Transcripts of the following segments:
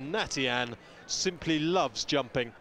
Natian simply loves jumping.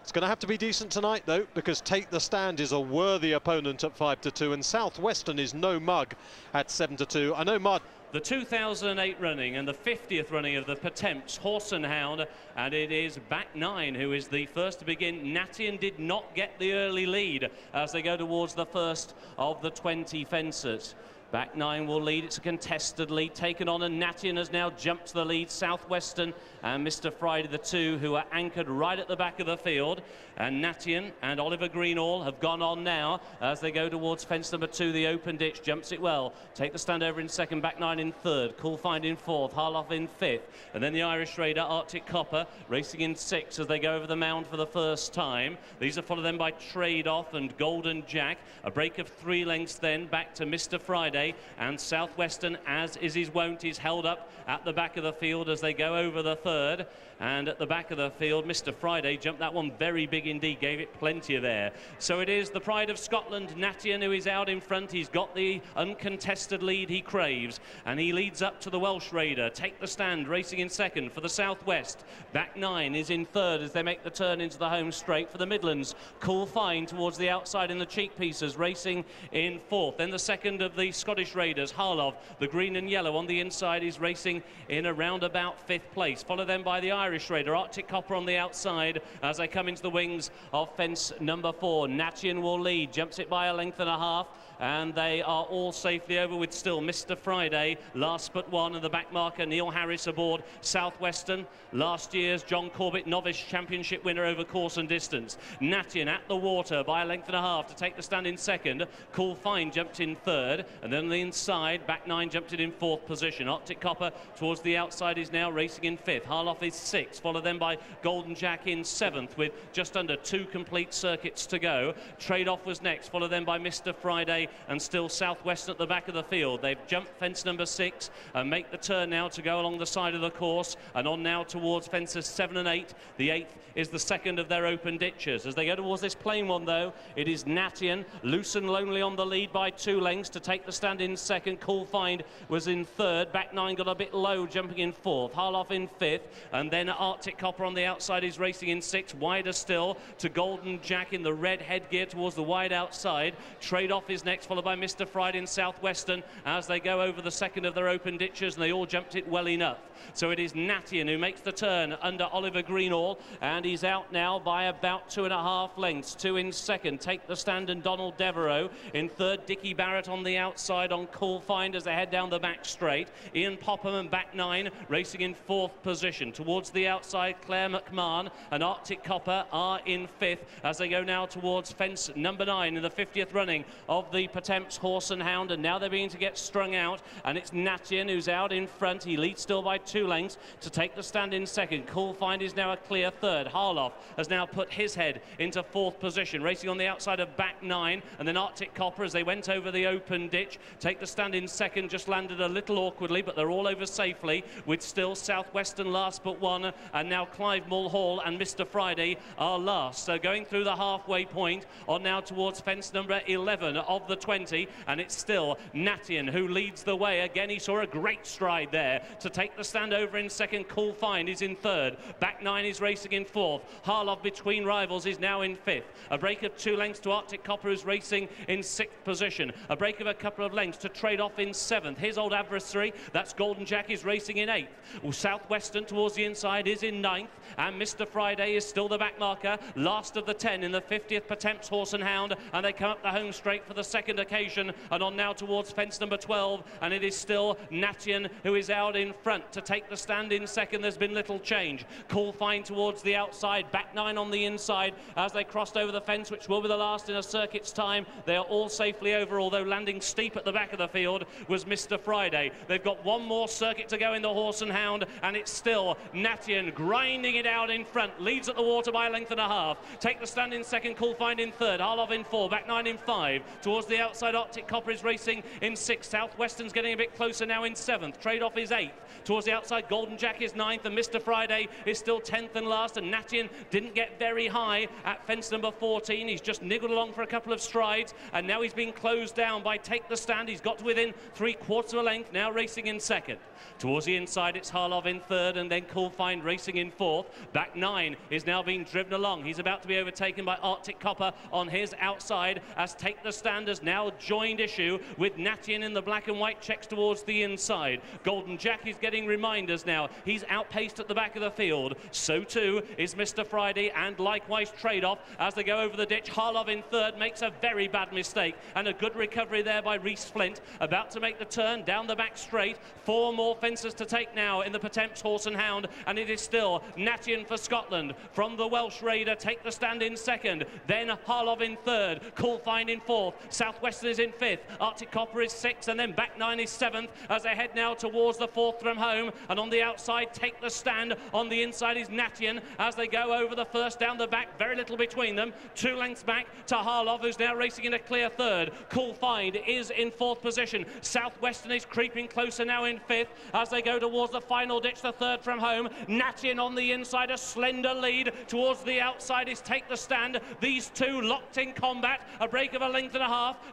It's going to have to be decent tonight, though, because Take the Stand is a worthy opponent at 5-2, and Southwestern is no mug at 7-2. I know Mark. The 2008 running and the 50th running of the Pertemps Horse and Hound, and it is back 9 who is the first to begin. Natian did not get the early lead as they go towards the first of the 20 fences. Back 9 will lead. It's a contested lead taken on, and Natian has now jumped to the lead. Southwestern and Mr. Friday, the two who are anchored right at the back of the field. And Natian and Oliver Greenall have gone on now as they go towards fence number 2. The open ditch jumps it well. Take the Stand over in second. Back 9 in third. Cool Find in fourth. Harlov in fifth. And then the Irish Raider, Arctic Copper, racing in sixth as they go over the mound for the first time. These are followed then by Trade Off and Golden Jack. A break of 3 lengths then back to Mr. Friday. And Southwestern, as is his wont, is held up at the back of the field as they go over the third. And at the back of the field, Mr. Friday jumped that one very big indeed, gave it plenty of air. So it is the pride of Scotland, Natian, who is out in front. He's got the uncontested lead he craves, and he leads up to the Welsh Raider. Take the Stand racing in second for the Southwest. Back 9 is in third as they make the turn into the home straight for the Midlands. Cool Find towards the outside in the cheek pieces, racing in fourth. Then the second of the Scottish Raiders, Harlov, the green and yellow on the inside, is racing in around about 5th place. Followed then by the Irish Raider, Arctic Copper on the outside as they come into the wings of fence number 4. Natian will lead, jumps it by a length and a half, and they are all safely over with still Mr. Friday, last but one, and the back marker Neil Harris aboard Southwestern, last year's John Corbett Novice Championship winner over course and distance. Natian at the water by a length and a half to take the stand in second. Cool Find jumped in third, and then on the inside, back 9 jumped it in 4th position. Arctic Copper towards the outside is now racing in 5th. Harlov is 6th, followed then by Golden Jack in 7th with just under 2 complete circuits to go. Trade Off was next, followed then by Mr. Friday, and still Southwestern at the back of the field. They've jumped fence number 6 and make the turn now to go along the side of the course and on now towards fences 7 and 8. The 8th is the second of their open ditches. As they go towards this plain one, though, it is Natian, loose and lonely on the lead by 2 lengths to take the stand in second. Cool Find was in third. Back 9 got a bit low, jumping in 4th. Harlov in 5th, and then Arctic Copper on the outside is racing in 6th. Wider still to Golden Jack in the red headgear towards the wide outside. Trade Off is next, followed by Mr. Friday in Southwestern as they go over the second of their open ditches, and they all jumped it well enough. So it is Natian who makes the turn under Oliver Greenall, and he's out now by about 2.5 lengths. 2 in second, Take the Stand and Donald Devereux. In third, Dickie Barrett on the outside on Cool Find as they head down the back straight. Ian Popham and back 9 racing in 4th position. Towards the outside, Claire McMahon and Arctic Copper are in 5th as they go now towards fence number 9 in the 50th running of the Pertemps Horse and Hound, and now they're beginning to get strung out, and it's Natian who's out in front. He leads still by 2 lengths to take the stand in second. Cool Find is now a clear third. Harlov has now put his head into 4th position, racing on the outside of back 9, and then Arctic Copper as they went over the open ditch. Take the stand in second, just landed a little awkwardly, but they're all over safely with still Southwestern last but one, and now Clive Mulhall and Mr. Friday are last. So going through the halfway point on now towards fence number 11 of the 20, and it's still Natian who leads the way. Again, he saw a great stride there to take the stand over in second. Cool Find is in third. Back 9 is racing in 4th. Harlov between rivals is now in 5th. A break of 2 lengths to Arctic Copper who's racing in 6th position. A break of a couple of lengths to Trade Off in 7th. His old adversary, that's Golden Jack, is racing in 8th. Well, Southwestern towards the inside is in 9th, and Mr. Friday is still the back marker, last of the 10 in the 50th Pertemps Horse and Hound, and they come up the home straight for the second occasion and on now towards fence number 12, and it is still Natian who is out in front to take the stand in second. There's been little change. Cool Find towards the outside, back 9 on the inside as they crossed over the fence, which will be the last in a circuit's time. They are all safely over, although landing steep at the back of the field was Mr. Friday. They've got one more circuit to go in the Horse and Hound, and it's still Natian grinding it out in front, leads at the water by a length and a half. Take the stand in second, Cool Find in third, Harlov in 4, back 9 in 5. Towards the outside, Arctic Copper is racing in 6th. Southwestern's getting a bit closer now in 7th. Trade Off is 8th. Towards the outside, Golden Jack is 9th, and Mr. Friday is still 10th and last, and Natian didn't get very high at fence number 14. He's just niggled along for a couple of strides, and now he's being closed down by Take the Stand stand. He's got to within 3/4 of a length, now racing in second. Towards the inside, it's Harlov in third, and then Cool Find racing in fourth. Back nine is now being driven along. He's about to be overtaken by Arctic Copper on his outside, as Take the Stand has now joined issue with Natian in the black and white checks towards the inside. Golden Jack is getting reminders now. He's outpaced at the back of the field. So too is Mr. Friday, and likewise Trade-Off as they go over the ditch. Harlov in third makes a very bad mistake, and a good recovery there by Reese Flint. About to make the turn down the back straight. 4 more fences to take now in the Pertemps Horse and Hound, and it is still Natian for Scotland. From the Welsh Raider, Take the Stand in second, then Harlov in third, Cool Find in fourth, Southwestern is in fifth, Arctic Copper is sixth, and then back nine is seventh as they head now towards the fourth from home. And on the outside, Take the Stand. On the inside is Natian as they go over the first down the back. Very little between them. 2 lengths back to Harlov, who's now racing in a clear third. Cool Find is in fourth position. Southwestern is creeping closer now in fifth as they go towards the final ditch, the third from home. Natian on the inside, a slender lead. Towards the outside is Take the Stand. These two locked in combat. A break of 1.5 lengths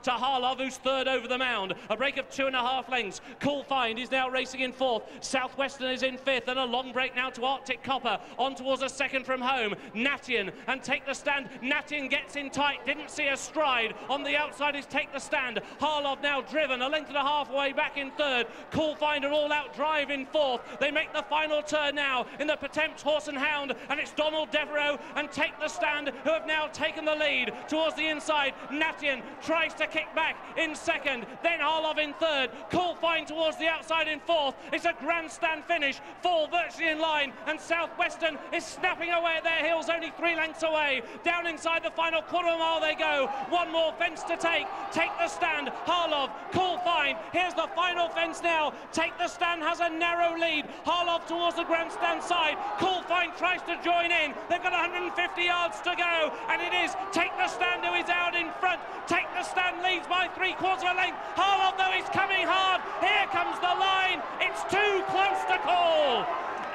to Harlov, who's third over the mound. A break of 2.5 lengths. Cool Find is now racing in fourth. Southwestern is in fifth, and a long break now to Arctic Copper. On towards a second from home. Natian and Take the Stand. Natian gets in tight, didn't see a stride. On the outside is Take the Stand. Harlov now driven 1.5 lengths away back in third. Cool Find an all-out drive in fourth. They make the final turn now in the Pertemps Horse and Hound, and it's Donald Devereaux and Take the Stand who have now taken the lead. Towards the inside, Natian tries to kick back in second, then Harlov in third. Cool Find towards the outside in fourth. It's a grandstand finish, 4 virtually in line, and Southwestern is snapping away at their heels, only 3 lengths away. Down inside the final quarter of a mile they go. 1 more fence to take. Take the Stand, Harlov, Cool Find. Here's the final fence now. Take the Stand has a narrow lead. Harlov towards the grandstand side. Cool Find tries to join in. They've got 150 yards to go, and it is Take the Stand who is out in front. Take the Stand leads by 3/4 of a length. Harlov, though, is coming hard. Here comes the line. It's too close to call.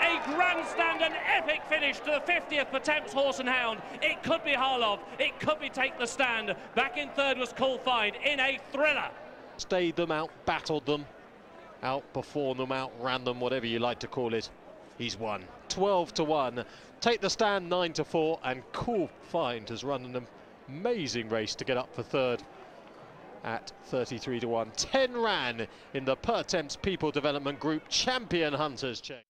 A grandstand, an epic finish to the 50th Pertemps Horse and Hound. It could be Harlov, it could be Take the Stand. Back in third was Cool Find in a thriller. Stayed them out, battled them, outperformed them, outran them, whatever you like to call it. He's won 12-1. Take the Stand 9-4, and Cool Find has run an amazing race to get up for third at 33-1. 10 ran in the Pertemps People Development Group Champion Hunters Check.